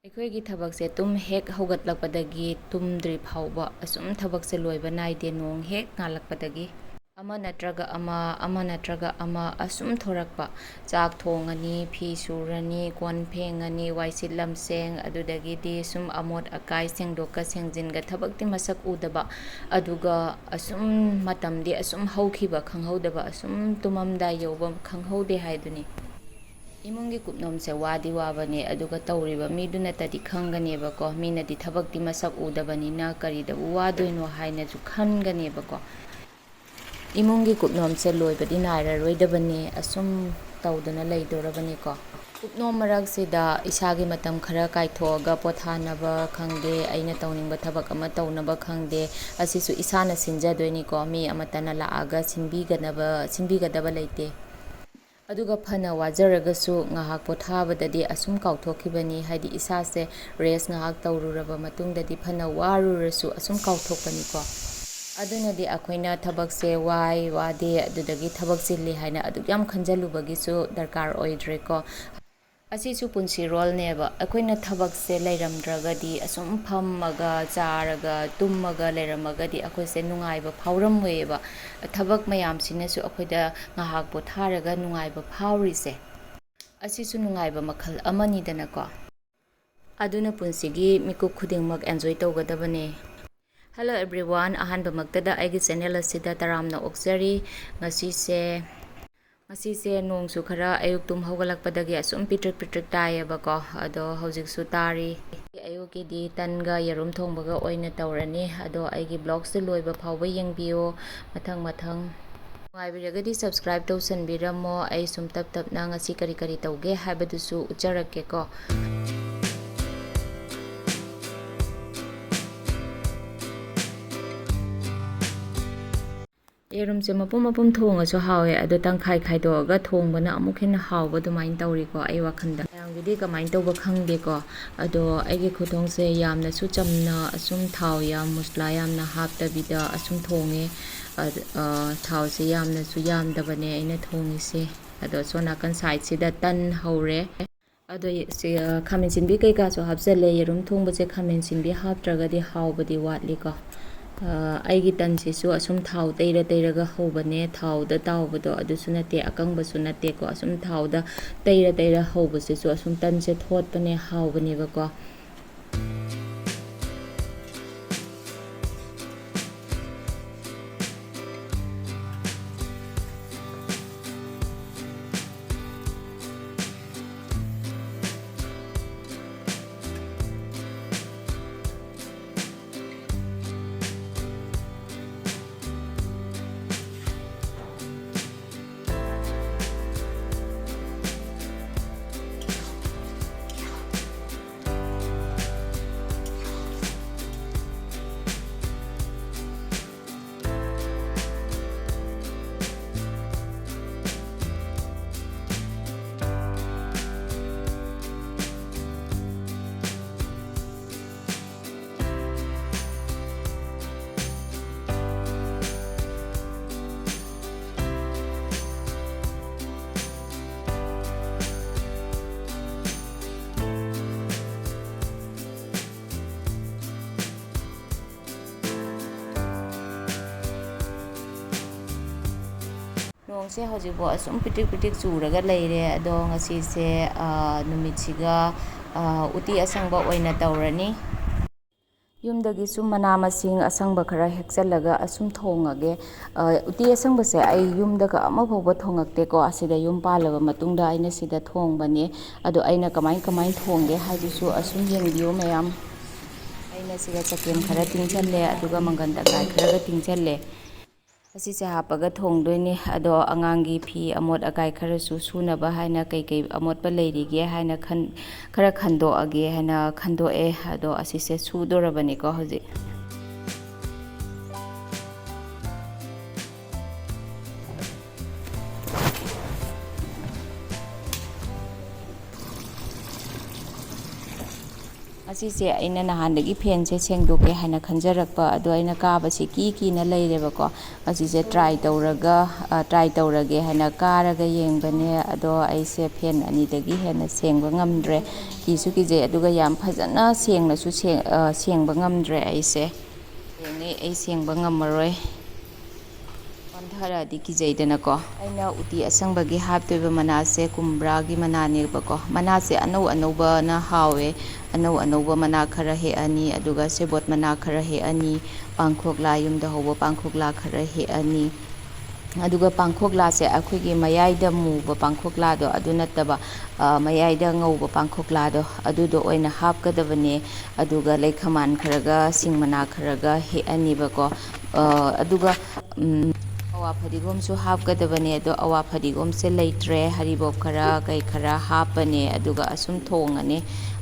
ꯑꯩꯈꯣꯏꯒꯤ ꯊꯕꯛꯁꯦ ꯇꯨꯝ ꯍꯦꯛ ꯍꯧꯒꯠꯂꯛꯄꯗꯒꯤ ꯇꯨꯝꯗ꯭ꯔꯤ ꯐꯥꯎꯕ ꯑꯁꯨꯝ ꯊꯕꯛꯁꯦ ꯂꯣꯏꯕ ꯅꯥꯏꯗꯦ ꯅꯣꯡ ꯍꯦꯛ ꯉꯥꯜꯂꯛꯄꯗꯒꯤ ꯑꯃ ꯅꯠꯇ꯭ꯔꯒ ꯑꯃ ꯑꯁꯨꯝ ꯊꯣꯔꯛꯄ ꯆꯥꯛ ꯊꯣꯡꯉꯅꯤ ꯐꯤ ꯁꯨꯔꯅꯤ ꯀꯣꯟ ꯐꯦꯡꯉꯅꯤ ꯋꯥꯏꯁꯤꯠ ꯂꯝꯁꯦꯡ ꯑꯗꯨꯗꯒꯤꯗꯤ ꯁꯨꯝ ꯑꯃꯣꯠ ꯑꯀꯥꯏ ꯁꯦꯡꯗꯣꯛꯀ ꯁꯦꯡꯖꯤꯟꯒ ꯊꯕꯛꯇꯤ ꯃꯁꯛ ꯎꯗꯕ ꯑꯗꯨꯒ ꯑꯁꯨꯝ ꯃꯇꯝꯗꯤ ꯑꯁꯨꯝ ꯍꯧꯈꯤꯕ ꯈꯪꯍꯧꯗꯕ ꯑꯁꯨꯝ ꯇꯨꯝꯃꯝꯗꯥꯏ ꯌꯧꯕ ꯈꯪꯍꯧꯗꯦ ꯍꯥꯏꯗꯨꯅꯤ ꯏꯃꯨꯡꯒꯤ ꯀꯨꯞꯅꯣꯝꯁꯦ ꯋꯥꯗꯤ ꯋꯥꯕꯅꯦ ꯑꯗꯨꯒ ꯇꯧꯔꯤꯕ ꯃꯤꯗꯨꯅꯇꯗꯤ ꯈꯪꯒꯅꯦꯕꯀꯣ ꯃꯤꯅꯗꯤ ꯊꯕꯛꯇꯤ ꯃꯁꯛ ꯎꯗꯕꯅꯤꯅ ꯀꯔꯤꯗꯕꯨ ꯋꯥꯗꯣꯏꯅꯣ ꯍꯥꯏꯅꯁꯨ ꯈꯟꯒꯅꯦꯕꯀꯣ ꯏꯃꯨꯡꯒꯤ ꯀꯨꯞꯅꯣꯝꯁꯦ ꯂꯣꯏꯕꯗꯤ ꯅꯥꯏꯔꯔꯣꯏꯗꯕꯅꯤ ꯑꯁꯨꯝ ꯇꯧꯗꯨꯅ ꯂꯩꯗꯣꯔꯕꯅꯤꯀꯣ ꯀꯨꯞꯅꯣꯝ ꯃꯔꯛꯁꯤꯗ ꯏꯁꯥꯒꯤ ꯃꯇꯝ ꯈꯔ ꯀꯥꯏꯊꯣꯛꯑꯒ ꯄꯣꯊꯥꯅꯕ ꯈꯪꯗꯦ ꯑꯩꯅ ꯇꯧꯅꯤꯡꯕ ꯊꯕꯛ ꯑꯃ ꯇꯧꯅꯕ ꯈꯪꯗꯦ ꯑꯁꯤꯁꯨ ꯏꯁꯥꯅ ꯁꯤꯟꯖꯗꯣꯏꯅꯤꯀꯣ ꯃꯤ ꯑꯃꯠꯇꯅ ꯂꯥꯛꯑꯒ ꯁꯤꯟꯕꯤꯒꯗꯕ ꯂꯩꯇꯦ ꯑꯗꯨꯒ ꯐꯅ ꯋꯥꯖꯔꯒꯁꯨ ꯉꯥꯏꯍꯥꯛ ꯄꯣꯊꯥꯕꯗꯗꯤ ꯑꯁꯨꯝ ꯀꯥꯎꯊꯣꯛꯈꯤꯕꯅꯤ ꯍꯥꯏꯗꯤ ꯏꯁꯥꯁꯦ ꯔꯦꯁ ꯉꯥꯏꯍꯥꯛ ꯇꯧꯔꯨꯔꯕ ꯃꯇꯨꯡꯗꯗꯤ ꯐꯅ ꯋꯥꯔꯨꯔꯁꯨ ꯑꯁꯨꯝ ꯀꯥꯎꯊꯣꯛꯄꯅꯤꯀꯣ ꯑꯗꯨꯅꯗꯤ ꯑꯩꯈꯣꯏꯅ ꯊꯕꯛꯁꯦ ꯋꯥꯗꯦ ꯑꯗꯨꯗꯒꯤ ꯊꯕꯛ ꯆꯤꯜꯂꯤ ꯍꯥꯏꯅ ꯑꯗꯨꯛ ꯌꯥꯝ ꯈꯟꯖꯜꯂꯨꯕꯒꯤꯁꯨ ꯗꯔꯀꯥꯔ ꯑꯣꯏꯗ꯭ꯔꯦꯀꯣ ꯑꯁꯤꯁꯨ ꯄꯨꯟꯁꯤꯔꯣꯜꯅꯦꯕ ꯑꯩꯈꯣꯏꯅ ꯊꯕꯛꯁꯦ ꯂꯩꯔꯝꯗ꯭ꯔꯒꯗꯤ ꯑꯁꯨꯝ ꯐꯝꯃꯒ ꯆꯥꯔꯒ ꯇꯨꯝꯃꯒ ꯂꯩꯔꯝꯃꯒꯗꯤ ꯑꯩꯈꯣꯏꯁꯦ ꯅꯨꯡꯉꯥꯏꯕ ꯐꯥꯎꯔꯝꯃꯣꯏꯑꯕ ꯊꯕꯛ ꯃꯌꯥꯝꯁꯤꯅꯁꯨ ꯑꯩꯈꯣꯏꯗ ꯉꯥꯏꯍꯥꯛ ꯄꯣꯊꯥꯔꯒ ꯅꯨꯡꯉꯥꯏꯕ ꯐꯥꯎꯔꯤꯁꯦ ꯑꯁꯤꯁꯨ ꯅꯨꯡꯉꯥꯏꯕ ꯃꯈꯜ ꯑꯃꯅꯤꯗꯅꯀꯣ ꯑꯗꯨꯅ ꯄꯨꯟꯁꯤꯒꯤ ꯃꯤꯀꯨꯞ ꯈꯨꯗꯤꯡꯃꯛ ꯑꯦꯟꯖꯣꯏ ꯇꯧꯒꯗꯕꯅꯦ ꯍꯦꯜꯂꯣ ꯑꯦꯕ꯭ꯔꯤꯋꯥꯟ ꯑꯍꯥꯟꯕꯃꯛꯇꯗ ꯑꯩꯒꯤ ꯆꯦꯅꯦꯜ ꯑꯁꯤꯗ ꯇꯔꯥꯝꯅ ꯑꯣꯛꯆꯔꯤ ꯉꯁꯤꯁꯦ ꯅꯣꯡꯁꯨ ꯈꯔ ꯑꯌꯨꯛ ꯇꯨꯝ ꯍꯧꯒꯠꯂꯛꯄꯗꯒꯤ ꯑꯁꯨꯝ ꯄꯤꯇ꯭ꯔꯤꯛ ꯇꯥꯏꯌꯦꯕꯀꯣ ꯑꯗꯣ ꯍꯧꯖꯤꯛꯁꯨ ꯇꯥꯔꯤ ꯑꯌꯨꯛꯀꯤꯗꯤ ꯇꯟꯒ ꯌꯦꯔꯨꯝ ꯊꯣꯡꯕꯒ ꯑꯣꯏꯅ ꯇꯧꯔꯅꯤ ꯑꯗꯣ ꯑꯩꯒꯤ ꯕ꯭ꯂꯣꯒꯁꯦ ꯂꯣꯏꯕ ꯐꯥꯎꯕ ꯌꯦꯡꯕꯤꯌꯣ ꯃꯊꯪ ꯅꯨꯡꯉꯥꯏꯕꯤꯔꯒꯗꯤ ꯁꯕꯁꯀ꯭ꯔꯥꯏꯕ ꯇꯧꯁꯟꯕꯤꯔꯝꯃꯣ ꯑꯩ ꯁꯨꯝ ꯇꯞꯅ ꯉꯁꯤ ꯀꯔꯤ ꯇꯧꯒꯦ ꯍꯥꯏꯕꯗꯨꯁꯨ ꯎꯠꯆꯔꯛꯀꯦꯀꯣ ꯌꯦꯔꯨꯝꯁꯦ ꯃꯄꯨꯝ ꯊꯣꯡꯉꯁꯨ ꯍꯥꯎꯋꯦ ꯑꯗꯣ ꯇꯪꯈꯥꯏ ꯈꯥꯏꯗꯣꯛꯑꯒ ꯊꯣꯡꯕꯅ ꯑꯃꯨꯛ ꯍꯦꯟꯅ ꯍꯥꯎꯕ ꯑꯗꯨꯃꯥꯏꯅ ꯇꯧꯔꯤꯀꯣ ꯑꯩ ꯋꯥꯈꯜꯗ ꯃꯌꯥꯝꯒꯤꯗꯤꯀꯃꯥꯏꯅ ꯇꯧꯕ ꯈꯪꯗꯦꯀꯣ ꯑꯗꯣ ꯑꯩꯒꯤ ꯈꯨꯊꯣꯡꯁꯦ ꯌꯥꯝꯅꯁꯨ ꯆꯝꯅ ꯑꯁꯨꯝ ꯊꯥꯎ ꯃꯨꯁꯂꯥ ꯌꯥꯝꯅ ꯍꯥꯞꯇꯕꯤꯗ ꯑꯁꯨꯝ ꯊꯣꯡꯉꯦ ꯊꯥꯎꯁꯦ ꯌꯥꯝꯅꯁꯨ ꯌꯥꯝꯗꯕꯅꯦ ꯑꯩꯅ ꯊꯣꯡꯉꯤꯁꯦ ꯑꯗꯣ ꯁꯣꯝ ꯅꯥꯀꯟ ꯁꯥꯏꯠꯁꯤꯗ ꯇꯟ ꯍꯧꯔꯦ ꯑꯗꯣ ꯈꯥꯃꯦꯟ ꯁꯤꯟꯕꯤ ꯀꯩꯀꯥꯁꯨ ꯍꯥꯞꯆꯜꯂꯦ ꯌꯦꯔꯨꯝ ꯊꯣꯡꯕꯁꯦ ꯈꯥꯃꯦꯟ ꯁꯤꯟꯕꯤ ꯍꯥꯞꯇ꯭ꯔꯒꯗꯤ ꯍꯥꯎꯕꯗꯤ ꯋꯥꯠꯂꯤꯀꯣ ꯑꯩꯒꯤ ꯇꯟꯁꯤꯁꯨ ꯑꯁꯨꯝ ꯊꯥꯎ ꯇꯩꯔꯒ ꯍꯧꯕꯅꯦ ꯊꯥꯎꯗ ꯇꯥꯎꯕꯗꯣ ꯑꯗꯨꯁꯨ ꯅꯠꯇꯦ ꯑꯀꯪꯕꯁꯨ ꯅꯠꯇꯦꯀꯣ ꯑꯁꯨꯝ ꯊꯥꯎꯗ ꯇꯩꯔ ꯍꯧꯕꯁꯤꯁꯨ ꯑꯁꯨꯝ ꯇꯟꯁꯦ ꯊꯣꯠꯄꯅꯦ ꯍꯥꯎꯕꯅꯦꯕꯀꯣ ꯅꯣꯡꯁꯦ ꯍꯧꯖꯤꯛꯐꯥꯎ ꯑꯁꯨꯝ ꯄꯤꯇꯤꯛ ꯆꯨꯔꯒ ꯂꯩꯔꯦ ꯑꯗꯣ ꯉꯁꯤꯁꯦ ꯅꯨꯃꯤꯠꯁꯤꯒ ꯎꯇꯤ ꯑꯁꯪꯕ ꯑꯣꯏꯅ ꯇꯧꯔꯅꯤ ꯌꯨꯝꯗꯒꯤꯁꯨ ꯃꯅꯥ ꯃꯁꯤꯡ ꯑꯁꯪꯕ ꯈꯔ ꯍꯦꯛꯆꯜꯂꯒ ꯑꯁꯨꯝ ꯊꯣꯡꯉꯒꯦ ꯎꯇꯤ ꯑꯁꯪꯕꯁꯦ ꯑꯩ ꯌꯨꯝꯗꯒ ꯑꯃꯐꯥꯎꯕ ꯊꯣꯡꯉꯛꯇꯦꯀꯣ ꯑꯁꯤꯗ ꯌꯨꯝ ꯄꯥꯜꯂꯕ ꯃꯇꯨꯡꯗ ꯑꯩꯅ ꯁꯤꯗ ꯊꯣꯡꯕꯅꯦ ꯑꯗꯣ ꯑꯩꯅ ꯀꯃꯥꯏ ꯊꯣꯡꯒꯦ ꯍꯥꯏꯕꯁꯨ ꯑꯁꯨꯝ ꯌꯦꯡꯕꯤꯌꯨ ꯃꯌꯥꯝ ꯑꯩꯅ ꯁꯤꯗ ꯆꯠꯀꯦꯝ ꯈꯔ ꯇꯤꯡꯁꯜꯂꯦ ꯑꯗꯨꯒ ꯃꯪꯒꯟ ꯇꯀꯥꯏ ꯈꯔꯒ ꯇꯤꯡꯁꯜꯂꯦ ꯑꯁꯤꯁꯦ ꯍꯥꯞꯄꯒ ꯊꯣꯡꯗꯣꯏꯅꯤ ꯑꯗꯣ ꯑꯉꯥꯡꯒꯤ ꯐꯤ ꯑꯃꯣꯠ ꯑꯀꯥꯏ ꯈꯔꯁꯨ ꯁꯨꯅꯕ ꯍꯥꯏꯅ ꯀꯩꯀꯩ ꯑꯃꯣꯠꯄ ꯂꯩꯔꯤꯒꯦ ꯍꯥꯏꯅ ꯈꯔ ꯈꯟꯗꯣꯛꯑꯒꯦ ꯍꯥꯏꯅ ꯈꯟꯗꯣꯛꯑꯦ ꯑꯗꯣ ꯑꯁꯤꯁꯦ ꯁꯨꯗꯣꯔꯕꯅꯤꯀꯣ ꯍꯧꯖꯤꯛ ꯑꯁꯤꯁꯦ ꯑꯩꯅ ꯅꯍꯥꯟꯗꯒꯤ ꯐꯦꯟꯁꯦ ꯁꯦꯡꯗꯣꯛꯀꯦ ꯍꯥꯏꯅ ꯈꯟꯖꯔꯛꯄ ꯑꯗꯣ ꯑꯩꯅ ꯀꯥꯕꯁꯤ ꯀꯤꯅ ꯂꯩꯔꯦꯕꯀꯣ ꯑꯁꯤꯁꯦ ꯇ꯭ꯔꯥꯏ ꯇꯧꯔꯒꯦ ꯍꯥꯏꯅ ꯀꯥꯔꯒ ꯌꯦꯡꯕꯅꯦ ꯑꯗꯣ ꯑꯩꯁꯦ ꯐꯦꯟ ꯑꯅꯤꯗꯒꯤ ꯍꯦꯟꯅ ꯁꯦꯡꯕ ꯉꯝꯗ꯭ꯔꯦ ꯀꯤꯁꯨ ꯀꯤꯖꯩ ꯑꯗꯨꯒ ꯌꯥꯝ ꯐꯖꯅ ꯁꯦꯡꯅꯁꯨ ꯁꯦꯡꯕ ꯉꯝꯗ꯭ꯔꯦ ꯑꯩꯁꯦ ꯌꯦꯡꯉꯦ ꯑꯩ ꯁꯦꯡꯕ ꯉꯝꯃꯔꯣꯏ ꯄꯟꯊꯔꯛꯑꯗꯤ ꯀꯤꯖꯩꯗꯅꯀꯣ ꯑꯩꯅ ꯎꯇꯤ ꯑꯁꯪꯕꯒꯤ ꯍꯥꯞꯇꯣꯏꯕ ꯃꯅꯥꯁꯦ ꯀꯨꯝꯕ꯭ꯔꯥꯒꯤ ꯃꯅꯥꯅꯦꯕꯀꯣ ꯃꯅꯥꯁꯦ ꯑꯅꯧ ꯑꯅꯧꯕꯅ ꯍꯥꯎꯋꯦ ꯑꯅꯧ ꯑꯅꯧꯕ ꯃꯅꯥ ꯈꯔ ꯍꯦꯛꯑꯅꯤ ꯑꯗꯨꯒ ꯁꯦꯕꯣꯠ ꯃꯅꯥ ꯈꯔ ꯍꯦꯛꯑꯅꯤ ꯄꯥꯡꯈꯣꯛꯂꯥ ꯌꯨꯝꯗ ꯍꯧꯕ ꯄꯥꯡꯈꯣꯛꯂꯥ ꯈꯔ ꯍꯦꯛꯑꯅꯤ ꯑꯗꯨꯒ ꯄꯥꯡꯈꯣꯛꯂꯥꯁꯦ ꯑꯩꯈꯣꯏꯒꯤ ꯃꯌꯥꯏꯗ ꯃꯨꯕ ꯄꯥꯡꯈꯣꯛꯂꯥꯗꯣ ꯑꯗꯨ ꯅꯠꯇꯕ ꯃꯌꯥꯏꯗ ꯉꯧꯕ ꯄꯥꯡꯈꯣꯛꯂꯥꯗꯣ ꯑꯗꯨꯗꯣ ꯑꯣꯏꯅ ꯍꯥꯞꯀꯗꯕꯅꯦ ꯑꯗꯨꯒ ꯂꯩꯈꯃꯥꯟ ꯈꯔꯒ ꯁꯤꯡ ꯃꯅꯥ ꯈꯔꯒ ꯍꯦꯛꯑꯅꯤꯕꯀꯣ ꯑꯗꯨꯒ ꯑꯋꯥ ꯐꯗꯤꯒꯣꯝꯁꯨ ꯍꯥꯞꯀꯗꯕꯅꯦ ꯑꯗꯣ ꯑꯋꯥ ꯐꯗꯤꯒꯣꯝꯁꯦ ꯂꯩꯇ꯭ꯔꯦ ꯍꯔꯤꯕꯣꯞ ꯈꯔ ꯀꯩ ꯈꯔ ꯍꯥꯞꯄꯅꯦ ꯑꯗꯨꯒ ꯑꯁꯨꯝ ꯊꯣꯡꯉꯅꯤ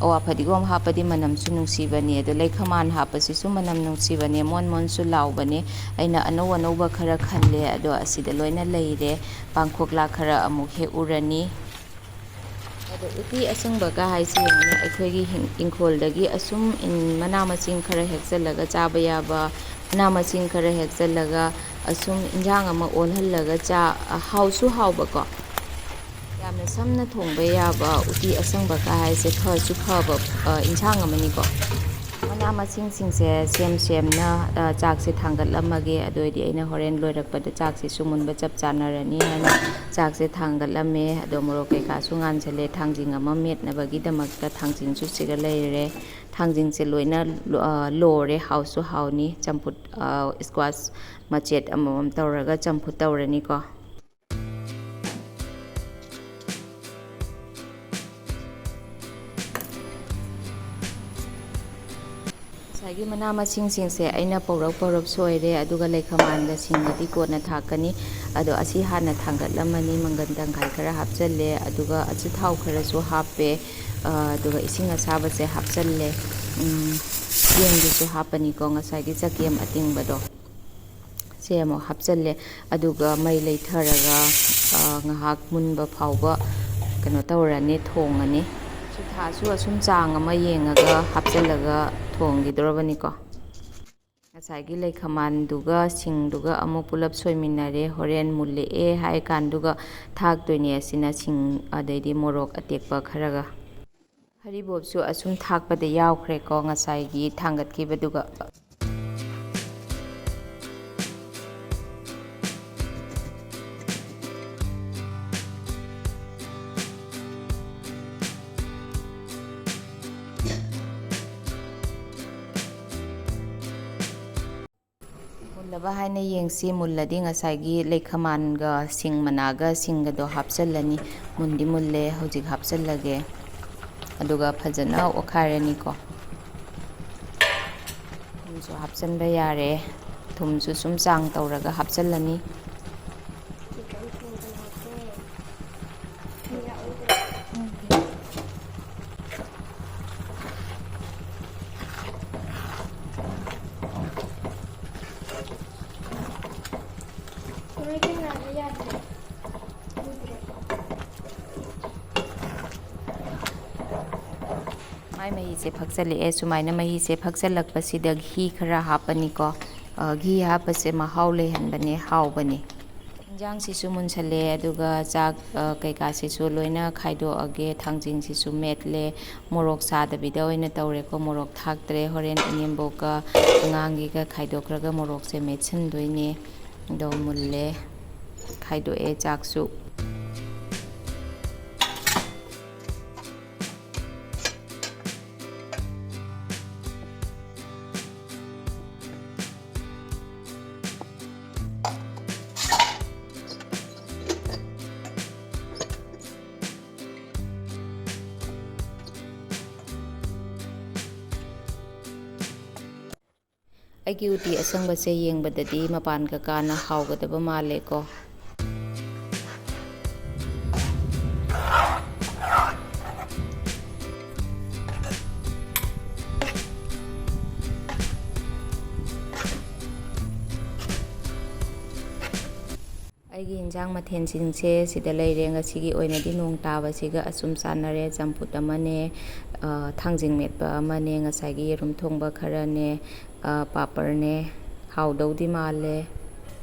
ꯑꯋꯥ ꯐꯗꯤꯒꯣꯝ ꯍꯥꯞꯄꯗꯤ ꯃꯅꯝꯁꯨ ꯅꯨꯡꯁꯤꯕꯅꯦ ꯑꯗꯣ ꯂꯩꯈꯃꯥꯟ ꯍꯥꯞꯄꯁꯤꯁꯨ ꯃꯅꯝ ꯅꯨꯡꯁꯤꯕꯅꯦ ꯃꯣꯟ ꯃꯣꯟꯁꯨ ꯂꯥꯎꯕꯅꯦ ꯑꯩꯅ ꯑꯅꯧ ꯑꯅꯧꯕ ꯈꯔ ꯈꯜꯂꯦ ꯑꯗꯣ ꯑꯁꯤꯗ ꯂꯣꯏꯅ ꯂꯩꯔꯦ ꯄꯥꯡꯈꯣꯛꯂꯥ ꯈꯔ ꯑꯃꯨꯛ ꯍꯦꯛꯎꯔꯅꯤ ꯑꯗꯣ ꯎꯇꯤ ꯑꯁꯪꯕꯒ ꯍꯥꯏꯁꯤ ꯌꯦꯡꯉꯨꯅꯦ ꯑꯩꯈꯣꯏꯒꯤ ꯏꯪꯈꯣꯜꯗꯒꯤ ꯑꯁꯨꯝ ꯃꯅꯥ ꯃꯁꯤꯡ ꯈꯔ ꯍꯦꯛꯆꯜꯂꯒ ꯆꯥꯕ ꯌꯥꯕ ꯃꯅꯥ ꯃꯁꯤꯡ ꯈꯔ ꯍꯦꯛꯆꯜꯂꯒ ꯑꯁꯨꯝ ꯏꯟꯖꯥꯡ ꯑꯃ ꯑꯣꯜꯍꯜꯂꯒ ꯍꯥꯎꯁꯨ ꯍꯥꯎꯕꯀꯣ ꯌꯥꯝꯅ ꯁꯝꯅ ꯊꯣꯡꯕ ꯌꯥꯕ ꯎꯇꯤ ꯑꯁꯪꯕꯒ ꯍꯥꯏꯁꯦ ꯐꯁꯨ ꯐꯕ ꯏꯟꯁꯥꯡ ꯑꯃꯅꯤꯀꯣ ꯃꯅꯥ ꯃꯁꯤꯡꯁꯤꯡꯁꯦ ꯁꯦꯝꯅ ꯆꯥꯛꯁꯦ ꯊꯥꯡꯒꯠꯂꯝꯃꯒꯦ ꯑꯗꯨ ꯑꯣꯏꯗꯤ ꯑꯩꯅ ꯍꯣꯔꯦꯟ ꯂꯣꯏꯔꯛꯄꯗ ꯆꯥꯛꯁꯦ ꯃꯨꯟꯕ ꯆꯞ ꯆꯥꯟꯅꯔꯅꯤ ꯍꯥꯏꯅ ꯆꯥꯛꯁꯦ ꯊꯥꯡꯒꯠꯂꯝꯃꯦ ꯑꯗꯣ ꯃꯣꯔꯣꯛ ꯀꯩꯀꯥꯁꯨ ꯉꯥꯟꯁꯜꯂꯦ ꯊꯥꯡꯖꯤꯡ ꯑꯃ ꯃꯦꯠꯅꯕꯒꯤꯗꯃꯛꯇ ꯊꯥꯡꯖꯤꯡꯁꯨ ꯁꯤꯒ ꯂꯩꯔꯦ ꯊꯥꯡꯖꯤꯡꯁꯦ ꯂꯣꯏꯅ ꯂꯣꯔꯦ ꯍꯥꯎꯁꯨ ꯍꯥꯎꯅꯤ ꯆꯝꯐꯨꯠ ꯏꯁꯀ꯭ꯋꯥꯁ ꯃꯆꯦꯠ ꯑꯃꯃꯝ ꯇꯧꯔꯒ ꯆꯝꯐꯨꯠ ꯇꯧꯔꯅꯤꯀꯣ ꯉꯁꯥꯏꯒꯤ ꯃꯅꯥ ꯃꯁꯤꯡꯁꯤꯡꯁꯦ ꯑꯩꯅ ꯄꯧꯔꯞ ꯁꯣꯏꯔꯦ ꯑꯗꯨꯒ ꯂꯩꯈꯃꯥꯟꯒ ꯁꯤꯡꯒꯗꯤ ꯀꯣꯟꯅ ꯊꯥꯛꯀꯅꯤ ꯑꯗꯣ ꯑꯁꯤ ꯍꯥꯟꯅ ꯊꯥꯡꯒꯠꯂꯝꯃꯅꯤ ꯃꯪꯒꯟ ꯇꯪꯈꯥꯏ ꯈꯔ ꯍꯥꯞꯆꯜꯂꯦ ꯑꯗꯨꯒ ꯑꯆꯥꯊꯥꯎ ꯈꯔꯁꯨ ꯍꯥꯞꯄꯦ ꯑꯗꯨꯒ ꯏꯁꯤꯡ ꯑꯁꯥꯕꯁꯦ ꯍꯥꯞꯆꯜꯂꯦ ꯆꯦꯡꯗꯨꯁꯨ ꯍꯥꯞꯄꯅꯤꯀꯣ ꯉꯁꯥꯏꯒꯤ ꯆꯒꯦꯝ ꯑꯇꯤꯡꯕꯗꯣ ꯁꯦ ꯑꯃꯨꯛ ꯍꯥꯞꯆꯜꯂꯦ ꯑꯗꯨꯒ ꯃꯩ ꯂꯩꯊꯔꯒ ꯉꯥꯏꯍꯥꯛ ꯃꯨꯟꯕ ꯐꯥꯎꯕ ꯀꯩꯅꯣ ꯇꯧꯔꯅꯤ ꯊꯣꯡꯉꯅꯤ ꯊꯥꯁꯨ ꯑꯁꯨꯝ ꯆꯥꯡ ꯑꯃ ꯌꯦꯡꯉꯒ ꯍꯥꯞꯆꯤꯜꯂꯒ ꯊꯣꯡꯈꯤꯗꯧꯔꯕꯅꯤꯀꯣ ꯉꯁꯥꯏꯒꯤ ꯂꯩꯈꯃꯥꯟꯗꯨꯒ ꯁꯤꯡꯗꯨꯒ ꯑꯃꯨꯛ ꯄꯨꯂꯞ ꯁꯣꯏꯃꯤꯟꯅꯔꯦ ꯍꯣꯔꯦꯟ ꯃꯨꯜꯂꯛꯑꯦ ꯍꯥꯏ ꯀꯥꯟꯗꯨꯒ ꯊꯥꯛꯇꯣꯏꯅꯦ ꯑꯁꯤꯅ ꯁꯤꯡ ꯑꯗꯩꯗꯤ ꯃꯣꯔꯣꯛ ꯑꯇꯦꯛꯄ ꯈꯔꯒ ꯍꯔꯤꯕꯣꯞꯁꯨ ꯑꯁꯨꯝ ꯊꯥꯛꯄꯗ ꯌꯥꯎꯈ꯭ꯔꯦꯀꯣ ꯉꯁꯥꯏꯒꯤ ꯊꯥꯡꯒꯠꯈꯤꯕꯗꯨꯒ ꯃꯨꯜꯂꯕ ꯍꯥꯏꯅ ꯌꯦꯡꯁꯤ ꯃꯨꯜꯂꯗꯤ ꯉꯁꯥꯏꯒꯤ ꯂꯩꯈꯃꯥꯟꯒ ꯁꯤꯡ ꯃꯅꯥꯒ ꯁꯤꯡꯒꯗꯣ ꯍꯥꯞꯆꯜꯂꯅꯤ ꯃꯨꯟꯗꯤ ꯃꯨꯜꯂꯦ ꯍꯧꯖꯤꯛ ꯍꯥꯞꯆꯜꯂꯒꯦ ꯑꯗꯨꯒ ꯐꯖꯅ ꯑꯣꯠꯈꯥꯏꯔꯅꯤꯀꯣ ꯊꯨꯝꯁꯨ ꯍꯥꯞꯆꯟꯕ ꯌꯥꯔꯦ ꯊꯨꯝꯁꯨ ꯁꯨꯝ ꯆꯥꯡ ꯇꯧꯔꯒ ꯍꯥꯞꯆꯜꯂꯅꯤ ꯃꯥꯏ ꯃꯍꯤꯁꯦ ꯐꯛꯆꯜꯂꯛꯑꯦ ꯁꯨꯃꯥꯏꯅ ꯃꯍꯤꯁꯦ ꯐꯛꯆꯜꯂꯛꯄꯁꯤꯗ ꯘꯤ ꯈꯔ ꯍꯥꯞꯄꯅꯤꯀꯣ ꯘꯤ ꯍꯥꯞꯄꯁꯦ ꯃꯍꯥꯎ ꯂꯩꯍꯟꯕꯅꯦ ꯍꯥꯎꯕꯅꯦ ꯏꯟꯖꯥꯡꯁꯤꯁꯨ ꯃꯨꯟꯁꯜꯂꯦ ꯑꯗꯨꯒ ꯆꯥꯛ ꯀꯩꯀꯥꯁꯤꯁꯨ ꯂꯣꯏꯅ ꯈꯥꯏꯗꯣꯛꯑꯒꯦ ꯊꯥꯡꯖꯤꯡꯁꯤꯁꯨ ꯃꯦꯠꯂꯦ ꯃꯣꯔꯣꯛ ꯁꯥꯗꯕꯤꯗ ꯑꯣꯏꯅ ꯇꯧꯔꯦꯀꯣ ꯃꯣꯔꯣꯛ ꯊꯥꯛꯇ꯭ꯔꯦ ꯍꯣꯔꯦꯟ ꯏꯅꯦꯝꯕꯣꯛꯀ ꯑꯉꯥꯡꯒꯤꯒ ꯈꯥꯏꯗꯣꯛꯈ꯭ꯔꯒ ꯃꯣꯔꯣꯛꯁꯦ ꯃꯦꯠꯁꯤꯟꯗꯣꯏꯅꯦ ꯑꯗꯣ ꯃꯨꯜꯂꯦ ꯈꯥꯏꯗꯣꯛꯑꯦ ꯆꯥꯛꯁꯨ ꯑꯩꯒꯤ ꯎꯇꯤ ꯑꯁꯪꯕꯁꯦ ꯌꯦꯡꯕꯗꯗꯤ ꯃꯄꯥꯟꯒ ꯀꯥꯅ ꯍꯥꯎꯒꯗꯕ ꯃꯥꯜꯂꯦꯀꯣ ꯑꯩꯒꯤ ꯏꯟꯖꯥꯡ ꯃꯊꯦꯜꯁꯤꯡꯁꯦ ꯁꯤꯗ ꯂꯩꯔꯦ ꯉꯁꯤꯒꯤ ꯑꯣꯏꯅꯗꯤ ꯅꯣꯡ ꯇꯥꯕꯁꯤꯒ ꯑꯁꯨꯝ ꯆꯥꯟꯅꯔꯦ ꯆꯝꯐꯨꯠ ꯑꯃꯅꯦ ꯊꯥꯡꯖꯤꯡ ꯃꯦꯠꯄ ꯑꯃꯅꯦ ꯉꯁꯥꯏꯒꯤ ꯌꯦꯔꯨꯝ ꯊꯣꯡꯕ ꯈꯔꯅꯦ ꯄꯥꯄꯔꯅꯦ ꯍꯥꯎꯗꯧꯗꯤ ꯃꯥꯜꯂꯦ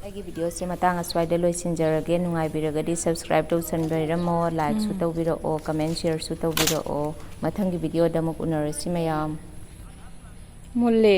ꯑꯩꯒꯤ ꯚꯤꯗꯤꯑꯣꯁꯦ ꯃꯇꯥꯡ ꯑꯁ꯭ꯋꯥꯏꯗ ꯂꯣꯏꯁꯤꯟꯖꯔꯒꯦ ꯅꯨꯡꯉꯥꯏꯕꯤꯔꯒꯗꯤ ꯁꯕꯁꯀ꯭ꯔꯥꯏꯕ ꯇꯧꯁꯟꯕꯤꯔꯝꯃꯣ ꯂꯥꯏꯛꯁꯨ ꯇꯧꯕꯤꯔꯛꯑꯣ ꯀꯃꯦꯟ ꯁꯤꯌꯔꯁꯨ ꯇꯧꯕꯤꯔꯛꯑꯣ ꯃꯊꯪꯒꯤ ꯚꯤꯗꯤꯑꯣꯗ ꯑꯃꯨꯛ ꯎꯅꯔꯁꯤ ꯃꯌꯥꯝ ꯃꯨꯜꯂꯦ